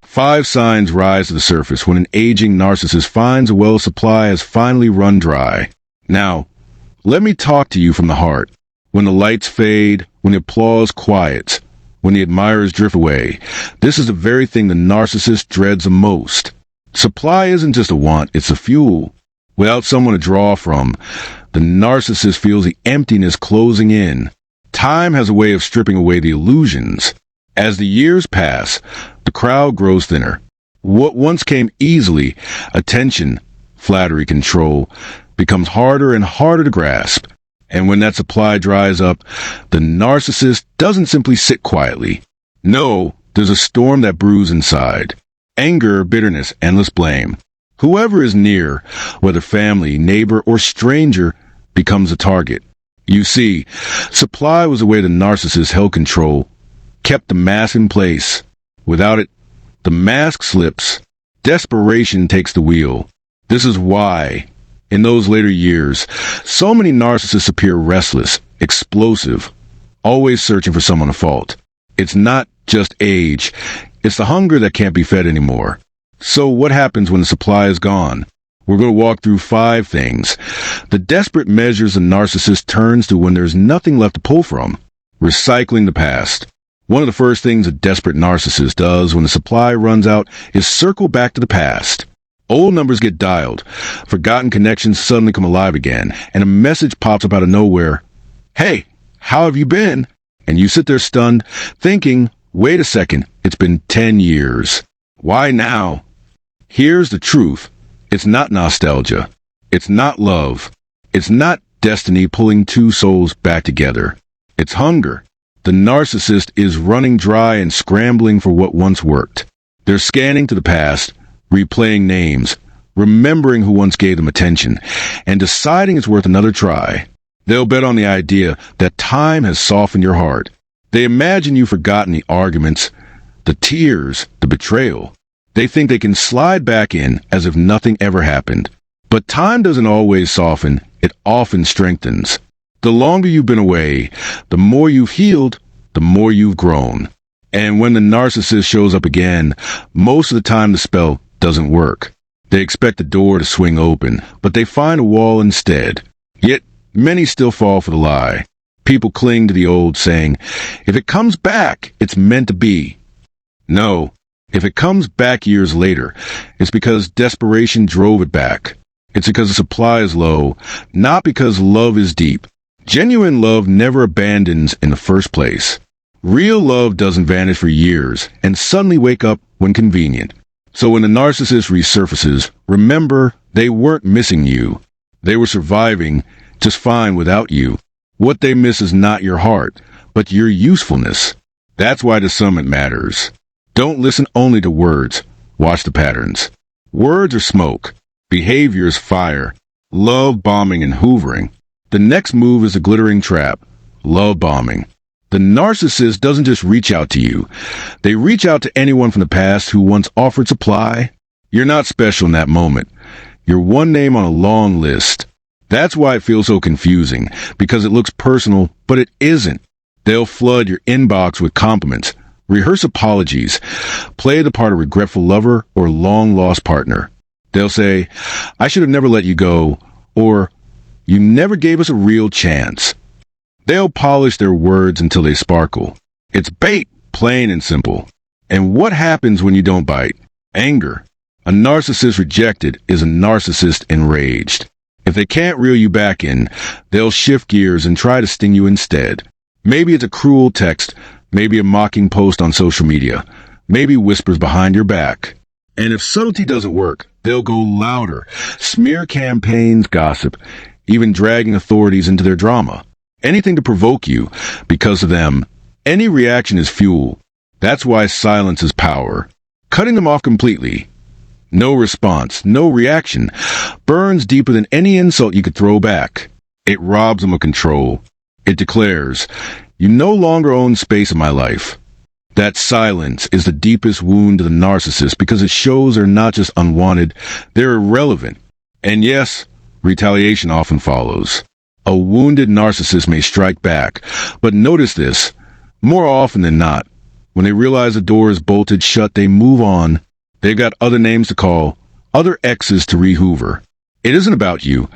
5 signs rise to the surface when an aging narcissist finds a well supply has finally run dry. Now, let me talk to you from the heart. When the lights fade, when the applause quiets, when the admirers drift away, this is the very thing the narcissist dreads the most. Supply isn't just a want, it's a fuel. Without someone to draw from, the narcissist feels the emptiness closing in. Time has a way of stripping away the illusions. As the years pass, the crowd grows thinner. What once came easily, attention, flattery, control, becomes harder and harder to grasp. And when that supply dries up, the narcissist doesn't simply sit quietly. No, there's a storm that brews inside. Anger, bitterness, endless blame. Whoever is near, whether family, neighbor, or stranger, becomes a target. You see, supply was the way the narcissist held control, kept the mask in place. Without it, the mask slips. Desperation takes the wheel. This is why, in those later years, so many narcissists appear restless, explosive, always searching for someone to fault. It's not just age, it's the hunger that can't be fed anymore. So what happens when the supply is gone? We're going to walk through 5 things. The desperate measures the narcissist turns to when there's nothing left to pull from. Recycling the past. One of the first things a desperate narcissist does when the supply runs out is circle back to the past. Old numbers get dialed, forgotten connections suddenly come alive again, and a message pops up out of nowhere. Hey, how have you been? And you sit there stunned, thinking, wait a second, it's been 10 years. Why now? Here's the truth. It's not nostalgia. It's not love. It's not destiny pulling 2 souls back together. It's hunger. The narcissist is running dry and scrambling for what once worked. They're scanning to the past, replaying names, remembering who once gave them attention, and deciding it's worth another try. They'll bet on the idea that time has softened your heart. They imagine you've forgotten the arguments, the tears, the betrayal. They think they can slide back in as if nothing ever happened. But time doesn't always soften, it often strengthens. The longer you've been away, the more you've healed, the more you've grown. And when the narcissist shows up again, most of the time the spell doesn't work. They expect the door to swing open, but they find a wall instead. Yet, many still fall for the lie. People cling to the old saying, if it comes back, it's meant to be. No, if it comes back years later, it's because desperation drove it back. It's because the supply is low, not because love is deep. Genuine love never abandons in the first place. Real love doesn't vanish for years and suddenly wake up when convenient. So when the narcissist resurfaces, remember, they weren't missing you. They were surviving just fine without you. What they miss is not your heart, but your usefulness. That's why discernment matters. Don't listen only to words. Watch the patterns. Words are smoke. Behavior is fire. Love bombing and hoovering. The next move is a glittering trap. Love bombing. The narcissist doesn't just reach out to you. They reach out to anyone from the past who once offered supply. You're not special in that moment. You're one name on a long list. That's why it feels so confusing, because it looks personal, but it isn't. They'll flood your inbox with compliments, rehearse apologies, play the part of regretful lover or long-lost partner. They'll say, I should have never let you go, or you never gave us a real chance. They'll polish their words until they sparkle. It's bait, plain and simple. And what happens when you don't bite? Anger. A narcissist rejected is a narcissist enraged. If they can't reel you back in, they'll shift gears and try to sting you instead. Maybe it's a cruel text, maybe a mocking post on social media, maybe whispers behind your back. And if subtlety doesn't work, they'll go louder, smear campaigns, gossip, even dragging authorities into their drama. Anything to provoke you. Because of them, any reaction is fuel. That's why silence is power. Cutting them off completely. No response, no reaction, burns deeper than any insult you could throw back. It robs them of control. It declares, you no longer own space in my life. That silence is the deepest wound to the narcissist because it shows they're not just unwanted, they're irrelevant. And yes, retaliation often follows. A wounded narcissist may strike back, but notice this, more often than not, When they realize the door is bolted shut, they move on. They've got other names to call, other exes to re-hoover. It isn't about you.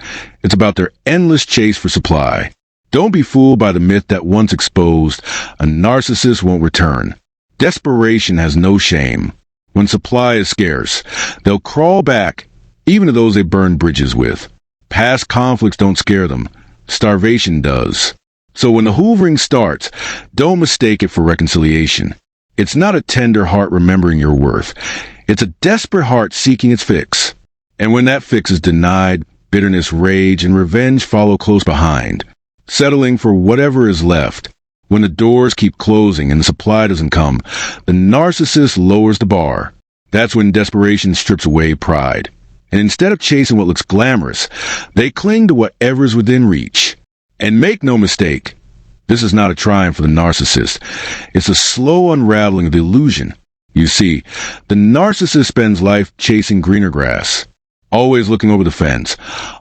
It's about their endless chase for supply. Don't be fooled by the myth that once exposed, a narcissist won't return. Desperation has no shame. When supply is scarce, they'll crawl back, even to those they burned bridges with. Past conflicts don't scare them. Starvation does. So when the hoovering starts, don't mistake it for reconciliation. It's not a tender heart remembering your worth. It's a desperate heart seeking its fix. And when that fix is denied, bitterness, rage, and revenge follow close behind, settling for whatever is left. When the doors keep closing and the supply doesn't come, the narcissist lowers the bar. That's when desperation strips away pride. And instead of chasing what looks glamorous, they cling to whatever's within reach. And make no mistake, this is not a triumph for the narcissist. It's a slow unraveling of the illusion. You see, the narcissist spends life chasing greener grass, always looking over the fence,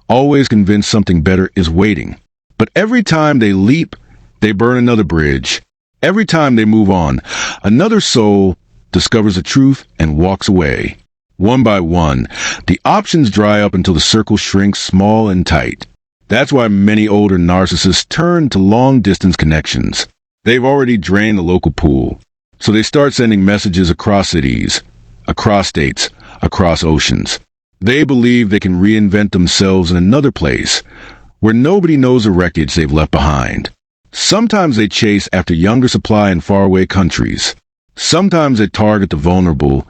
always convinced something better is waiting. But every time they leap, they burn another bridge. Every time they move on, another soul discovers the truth and walks away. One by one, the options dry up until the circle shrinks small and tight. That's why many older narcissists turn to long-distance connections. They've already drained the local pool, so they start sending messages across cities, across states, across oceans. They believe they can reinvent themselves in another place, where nobody knows the wreckage they've left behind. Sometimes they chase after younger supply in faraway countries. Sometimes they target the vulnerable,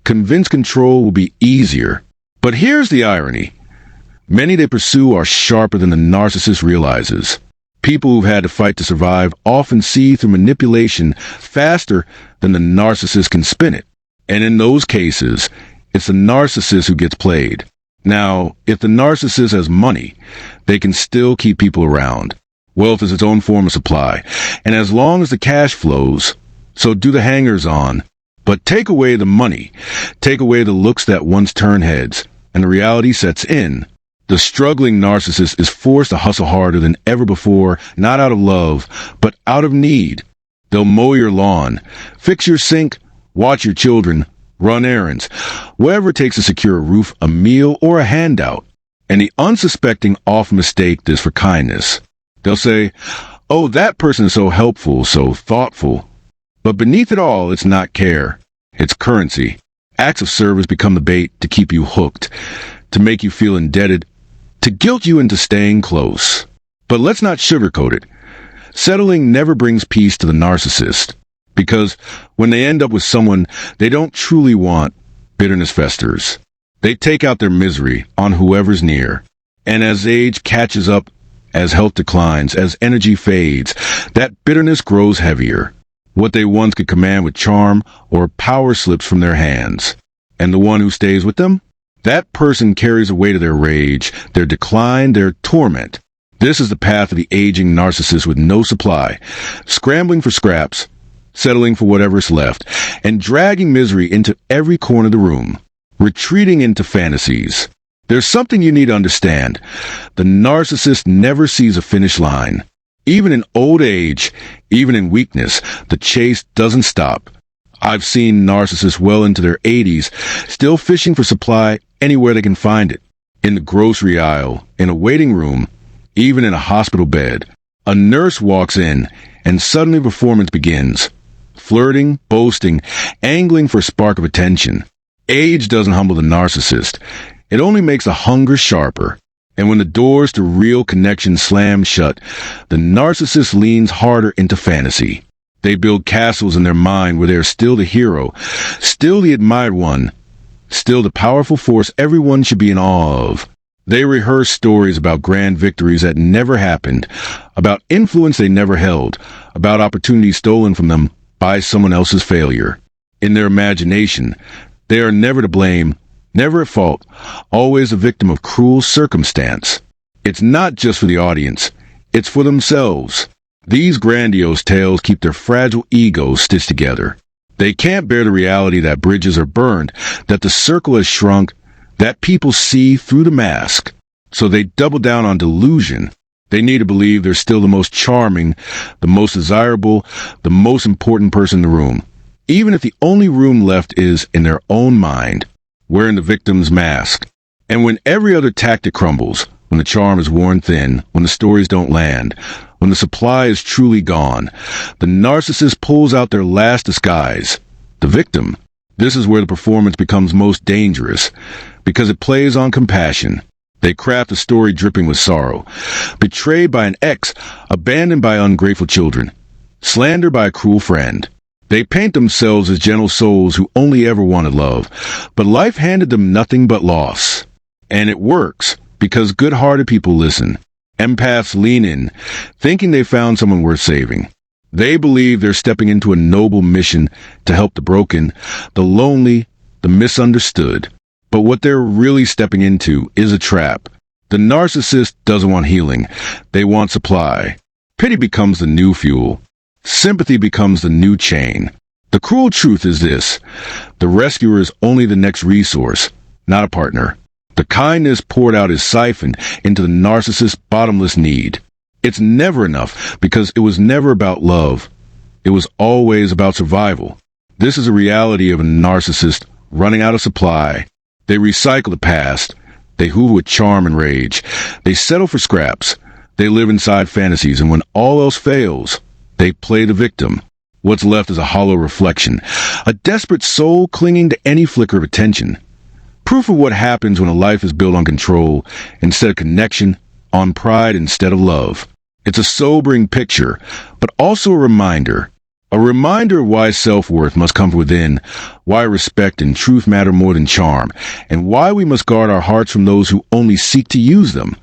convinced control will be easier. But here's the irony. Many they pursue are sharper than the narcissist realizes. People who've had to fight to survive often see through manipulation faster than the narcissist can spin it. And in those cases, it's the narcissist who gets played. Now, if the narcissist has money, they can still keep people around. Wealth is its own form of supply, and as long as the cash flows, so do the hangers-on. But take away the money, take away the looks that once turned heads, and the reality sets in. The struggling narcissist is forced to hustle harder than ever before, not out of love, but out of need. They'll mow your lawn, fix your sink, watch your children, run errands, whatever it takes to secure a roof, a meal, or a handout. And the unsuspecting often mistake this for kindness. They'll say, "Oh, that person is so helpful, so thoughtful." But beneath it all, it's not care. It's currency. Acts of service become the bait to keep you hooked, to make you feel indebted, to guilt you into staying close. But let's not sugarcoat it. Settling never brings peace to the narcissist, because when they end up with someone they don't truly want, bitterness festers. They take out their misery on whoever's near. And as age catches up, as health declines, as energy fades, that bitterness grows heavier. What they once could command with charm or power slips from their hands. And the one who stays with them? That person carries the weight of their rage, their decline, their torment. This is the path of the aging narcissist with no supply, scrambling for scraps, settling for whatever's left, and dragging misery into every corner of the room, retreating into fantasies. There's something you need to understand. The narcissist never sees a finish line. Even in old age, even in weakness, the chase doesn't stop. I've seen narcissists well into their 80s, still fishing for supply anywhere they can find it. In the grocery aisle, in a waiting room, even in a hospital bed. A nurse walks in, and suddenly performance begins. Flirting, boasting, angling for a spark of attention. Age doesn't humble the narcissist. It only makes the hunger sharper. And when the doors to real connection slam shut, the narcissist leans harder into fantasy. They build castles in their mind where they are still the hero, still the admired one, still the powerful force everyone should be in awe of. They rehearse stories about grand victories that never happened, about influence they never held, about opportunities stolen from them by someone else's failure. In their imagination, they are never to blame, never at fault, always a victim of cruel circumstance. It's not just for the audience, it's for themselves. These grandiose tales keep their fragile egos stitched together. They can't bear the reality that bridges are burned, that the circle has shrunk, that people see through the mask. So they double down on delusion. They need to believe they're still the most charming, the most desirable, the most important person in the room. even if the only room left is in their own mind, wearing the victim's mask. And when every other tactic crumbles, when the charm is worn thin, when the stories don't land, when the supply is truly gone, the narcissist pulls out their last disguise, the victim. This is where the performance becomes most dangerous, because it plays on compassion. They craft a story dripping with sorrow. Betrayed by an ex, abandoned by ungrateful children, slandered by a cruel friend. They paint themselves as gentle souls who only ever wanted love, but life handed them nothing but loss. And it works, because good-hearted people listen. Empaths lean in, thinking they found someone worth saving. They believe they're stepping into a noble mission to help the broken, the lonely, the misunderstood. But what they're really stepping into is a trap. The narcissist doesn't want healing. They want supply. Pity becomes the new fuel. Sympathy becomes the new chain. The cruel truth is this: the rescuer is only the next resource, not a partner. The kindness poured out is siphoned into the narcissist's bottomless need. It's never enough because it was never about love. It was always about survival. This is a reality of a narcissist running out of supply. They recycle the past. They hoover with charm and rage. They settle for scraps. They live inside fantasies, and when all else fails, they play the victim. What's left is a hollow reflection, a desperate soul clinging to any flicker of attention. Proof of what happens when a life is built on control instead of connection, on pride instead of love. It's a sobering picture, but also a reminder. A reminder of why self-worth must come from within, why respect and truth matter more than charm, and why we must guard our hearts from those who only seek to use them.